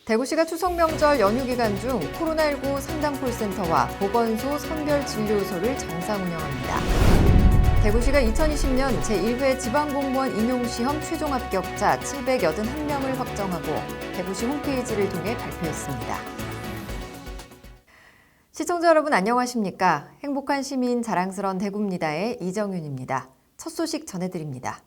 대구시가 추석 명절 연휴 기간 중 코로나19 상담 콜센터와 보건소 선별진료소를 정상 운영합니다. 대구시가 2020년 제1회 지방공무원 임용시험 최종 합격자 781명을 확정하고 대구시 홈페이지를 통해 발표했습니다. 시청자 여러분 안녕하십니까? 행복한 시민 자랑스러운 대구입니다의 이정윤입니다. 첫 소식 전해드립니다.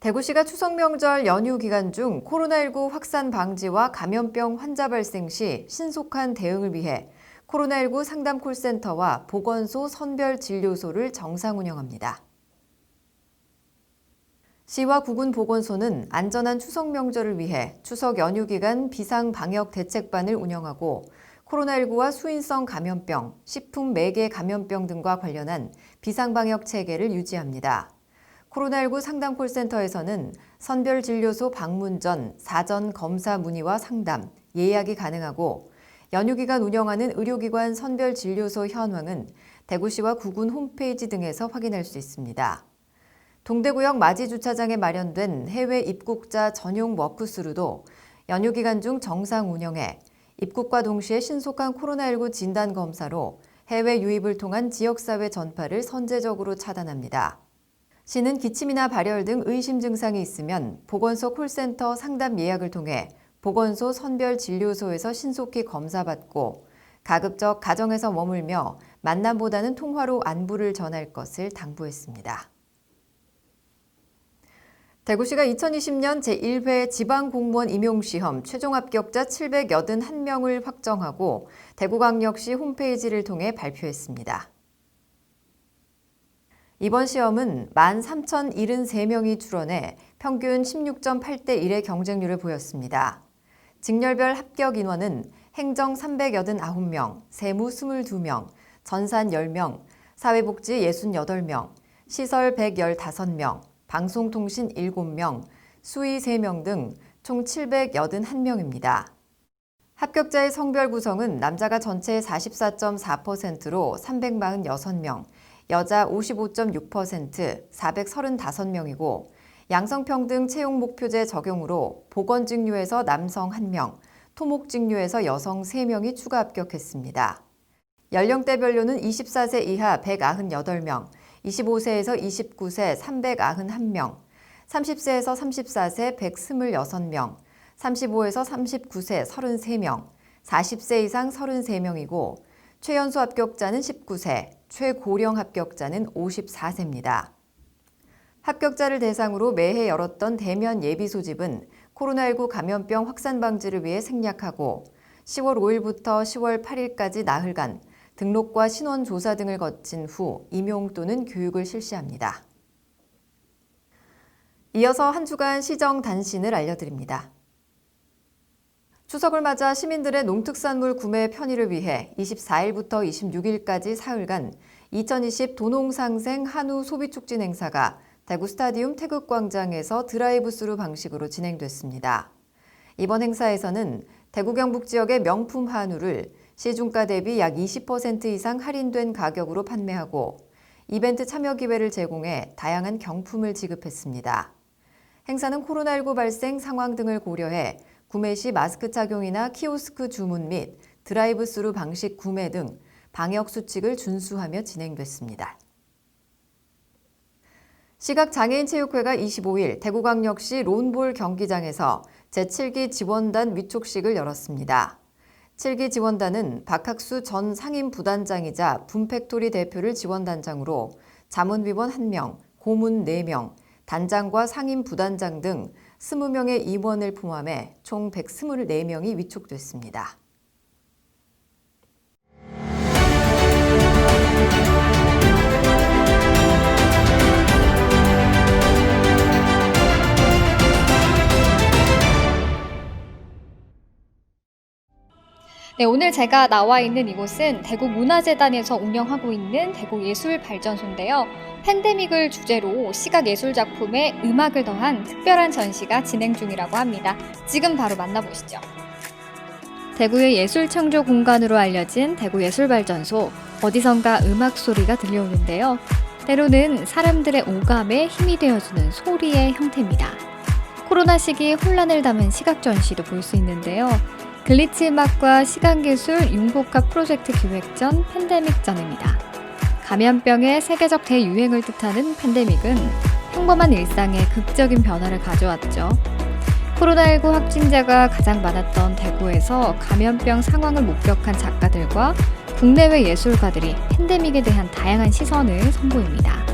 대구시가 추석 명절 연휴 기간 중 코로나19 확산 방지와 감염병 환자 발생 시 신속한 대응을 위해 코로나19 상담 콜센터와 보건소 선별진료소를 정상 운영합니다. 시와 구군 보건소는 안전한 추석 명절을 위해 추석 연휴 기간 비상방역 대책반을 운영하고 코로나19와 수인성 감염병, 식품 매개 감염병 등과 관련한 비상방역 체계를 유지합니다. 코로나19 상담 콜센터에서는 선별진료소 방문 전 사전 검사 문의와 상담, 예약이 가능하고 연휴 기간 운영하는 의료기관 선별진료소 현황은 대구시와 구군 홈페이지 등에서 확인할 수 있습니다. 동대구역 마지주차장에 마련된 해외 입국자 전용 워크스루도 연휴 기간 중 정상 운영해 입국과 동시에 신속한 코로나19 진단 검사로 해외 유입을 통한 지역사회 전파를 선제적으로 차단합니다. 시는 기침이나 발열 등 의심 증상이 있으면 보건소 콜센터 상담 예약을 통해 보건소 선별진료소에서 신속히 검사받고 가급적 가정에서 머물며 만남보다는 통화로 안부를 전할 것을 당부했습니다. 대구시가 2020년 제1회 지방공무원 임용시험 최종 합격자 781명을 확정하고 대구광역시 홈페이지를 통해 발표했습니다. 이번 시험은 13,073명이 출원해 평균 16.8대 1의 경쟁률을 보였습니다. 직렬별 합격 인원은 행정 389명, 세무 22명, 전산 10명, 사회복지 68명, 시설 115명, 방송통신 7명, 수의 3명 등 총 781명입니다. 합격자의 성별 구성은 남자가 전체의 44.4%로 346명, 여자 55.6%, 435명이고 양성평등 채용목표제 적용으로 보건직류에서 남성 1명, 토목직류에서 여성 3명이 추가 합격했습니다. 연령대별로는 24세 이하 198명, 25세에서 29세 391명, 30세에서 34세 126명, 35에서 39세 33명, 40세 이상 33명이고 최연소 합격자는 19세, 최고령 합격자는 54세입니다. 합격자를 대상으로 매해 열었던 대면 예비 소집은 코로나19 감염병 확산 방지를 위해 생략하고 10월 5일부터 10월 8일까지 나흘간 등록과 신원 조사 등을 거친 후 임용 또는 교육을 실시합니다. 이어서 한 주간 시정 단신을 알려드립니다. 추석을 맞아 시민들의 농특산물 구매 편의를 위해 24일부터 26일까지 사흘간 2020 도농상생 한우 소비촉진 행사가 대구 스타디움 태극광장에서 드라이브스루 방식으로 진행됐습니다. 이번 행사에서는 대구 경북 지역의 명품 한우를 시중가 대비 약 20% 이상 할인된 가격으로 판매하고 이벤트 참여 기회를 제공해 다양한 경품을 지급했습니다. 행사는 코로나19 발생 상황 등을 고려해 구매 시 마스크 착용이나 키오스크 주문 및 드라이브스루 방식 구매 등 방역 수칙을 준수하며 진행됐습니다. 시각장애인체육회가 25일 대구광역시 론볼 경기장에서 제7기 지원단 위촉식을 열었습니다. 7기 지원단은 박학수 전 상임부단장이자 분팩토리 대표를 지원단장으로 자문위원 1명, 고문 4명, 단장과 상임부단장 등 20명의 임원을 포함해 총 124명이 위촉됐습니다. 네, 오늘 제가 나와 있는 이곳은 대구문화재단에서 운영하고 있는 대구예술발전소인데요. 팬데믹을 주제로 시각예술작품에 음악을 더한 특별한 전시가 진행 중이라고 합니다. 지금 바로 만나보시죠. 대구의 예술창조 공간으로 알려진 대구예술발전소, 어디선가 음악 소리가 들려오는데요. 때로는 사람들의 오감에 힘이 되어주는 소리의 형태입니다. 코로나 시기 혼란을 담은 시각 전시도 볼 수 있는데요. 글리치 음악과 시각예술 융복합 프로젝트 기획전 팬데믹전입니다. 감염병의 세계적 대유행을 뜻하는 팬데믹은 평범한 일상에 극적인 변화를 가져왔죠. 코로나19 확진자가 가장 많았던 대구에서 감염병 상황을 목격한 작가들과 국내외 예술가들이 팬데믹에 대한 다양한 시선을 선보입니다.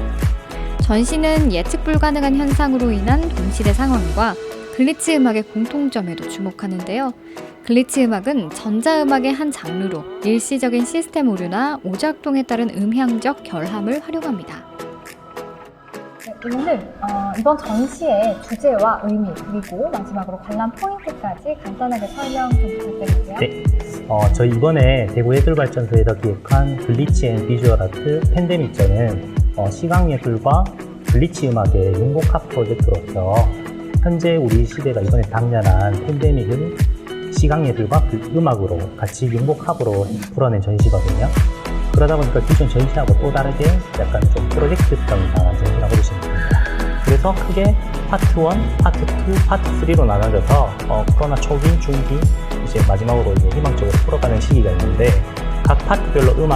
전시는 예측 불가능한 현상으로 인한 동시대 상황과 글리치 음악의 공통점에도 주목하는데요. 글리치 음악은 전자음악의 한 장르로 일시적인 시스템 오류나 오작동에 따른 음향적 결함을 활용합니다. 오늘 이번 전시의 주제와 의미 그리고 마지막으로 관람 포인트까지 간단하게 설명 좀 부탁드릴게요. 네, 저희 이번에 대구예술발전소에서 기획한 글리치 앤 비주얼 아트 팬데믹전은 시각예술과 글리치 음악의 융복합 프로젝트로서 현재 우리 시대가 이번에 당면한 팬데믹을 시각예술과 음악으로 같이 융복합으로 풀어낸 전시거든요. 그러다 보니까 기존 전시하고 또 다르게 약간 좀 프로젝트성이 강한 전시라고 보시면 됩니다. 그래서 크게 파트 1, 파트 2, 파트 3로 나눠져서 코로나 초기, 중기, 이제 마지막으로 이제 희망적으로 풀어가는 시기가 있는데 각 파트별로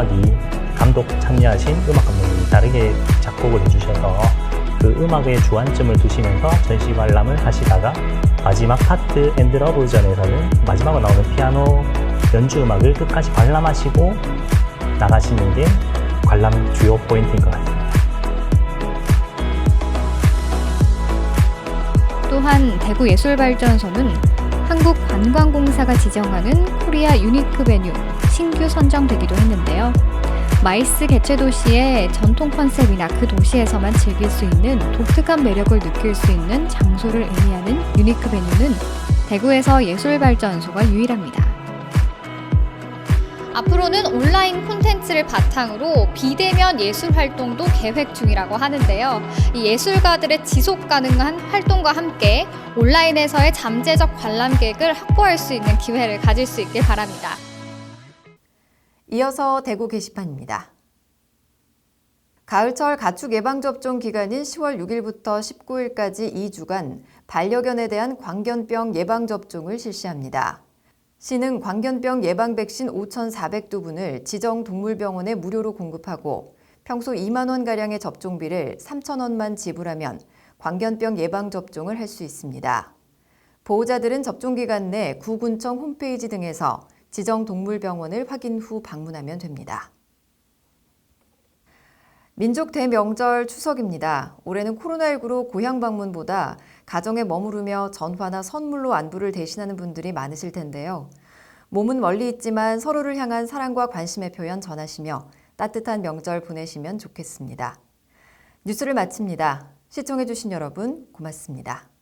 감독 참여하신 음악 감독님이 다르게 작곡을 해주셔서 그 음악의 주안점을 두시면서 전시 관람을 하시다가 마지막 파트 엔드 러브전에서는 마지막으로 나오는 피아노 연주 음악을 끝까지 관람하시고 나가시는 게 관람 주요 포인트인 것 같습니다. 또한 대구예술발전소는 한국관광공사가 지정하는 코리아 유니크 베뉴 신규 선정되기도 했는데요. 마이스 개최 도시의 전통 컨셉이나 그 도시에서만 즐길 수 있는 독특한 매력을 느낄 수 있는 장소를 의미하는 유니크 베뉴는 대구에서 예술발전소가 유일합니다. 앞으로는 온라인 콘텐츠를 바탕으로 비대면 예술 활동도 계획 중이라고 하는데요. 이 예술가들의 지속 가능한 활동과 함께 온라인에서의 잠재적 관람객을 확보할 수 있는 기회를 가질 수 있길 바랍니다. 이어서 대구 게시판입니다. 가을철 가축 예방접종 기간인 10월 6일부터 19일까지 2주간 반려견에 대한 광견병 예방접종을 실시합니다. 시는 광견병 예방 백신 5,400두분을 지정 동물병원에 무료로 공급하고 평소 2만 원가량의 접종비를 3천 원만 지불하면 광견병 예방 접종을 할 수 있습니다. 보호자들은 접종기간 내 구군청 홈페이지 등에서 지정 동물병원을 확인 후 방문하면 됩니다. 민족 대명절 추석입니다. 올해는 코로나19로 고향 방문보다 가정에 머무르며 전화나 선물로 안부를 대신하는 분들이 많으실 텐데요. 몸은 멀리 있지만 서로를 향한 사랑과 관심의 표현 전하시며 따뜻한 명절 보내시면 좋겠습니다. 뉴스를 마칩니다. 시청해주신 여러분 고맙습니다.